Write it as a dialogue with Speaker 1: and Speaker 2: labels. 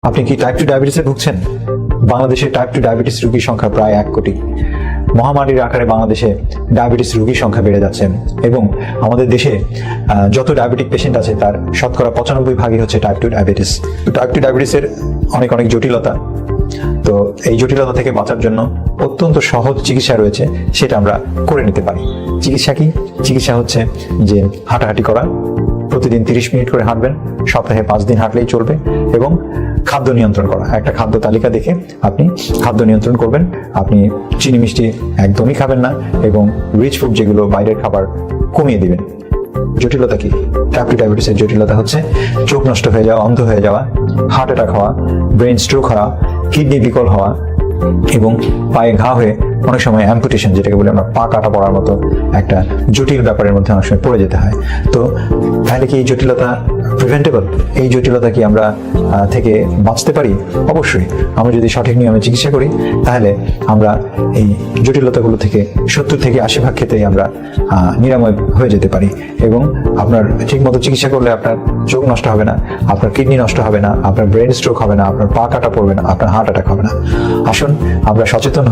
Speaker 1: আপনি কি টাইপ 2 ডায়াবেটিসে ভুগছেন? বাংলাদেশে টাইপ 2 ডায়াবেটিস রোগীর সংখ্যা প্রায় 1 কোটি। মহামারীর আকারে বাংলাদেশে ডায়াবেটিস রোগীর সংখ্যা বেড়ে যাচ্ছে এবং আমাদের দেশে যত ডায়াবেটিক পেশেন্ট আছে তার শতকরা 95% হচ্ছে টাইপ 2 ডায়াবেটিস। টাইপ 2 ডায়াবেটিসের অনেক জটিলতা, তো এই জটিলতা থেকে বাঁচার জন্য অত্যন্ত সহজ চিকিৎসা রয়েছে, সেটা আমরা করে নিতে পারি। চিকিৎসা কি? চিকিৎসা হচ্ছে যে হাঁটাহাঁটি করা, প্রতিদিন 30 মিনিট করে হাঁটবেন, সপ্তাহে 5 দিন হাঁটলেই চলবে, এবং খাদ্য নিয়ন্ত্রণ করা। একটা খাদ্য তালিকা দেখে আপনি খাদ্য নিয়ন্ত্রণ করবেন। আপনি চিনি মিষ্টি একদমই খাবেন না এবং রিচ ফুড যেগুলো বাইরের খাবার কমিয়ে দিবেন। জটিলতা কি? টাইপ 2 ডায়াবেটিসের জটিলতা হচ্ছে চোখ নষ্ট হয়ে যাওয়া, অন্ধ হয়ে যাওয়া, হার্ট অ্যাটাক হওয়া, ব্রেন স্ট্রোক হওয়া, কিডনি বিকল হওয়া এবং পায়ে ঘা হয়ে অনেক সময় অ্যাম্পুটেশন, যেটাকে বলে আমরা পা কাটা পড়ার মতো একটা জটিল ব্যাপারের মধ্যে অনেক সময় পড়ে যেতে হয়। তো তাহলে কি এই জটিলতা প্রিভেন্টেবল? এই জটিলতা কি আমরা থেকে বাঁচতে পারি? অবশ্যই। আমরা যদি সঠিক নিয়মে চিকিৎসা করি তাহলে আমরা এই জটিলতাগুলো থেকে 70 থেকে 80% ক্ষেত্রেই আমরা নিরাময় হয়ে যেতে পারি। এবং আপনার ঠিক মতো চিকিৎসা করলে আপনার চোখ নষ্ট হবে না, আপনার কিডনি নষ্ট হবে না, আপনার ব্রেন স্ট্রোক হবে না, আপনার পা কাটা পড়বে না, আপনার হার্ট অ্যাটাক হবে না। আসুন আমরা সচেতন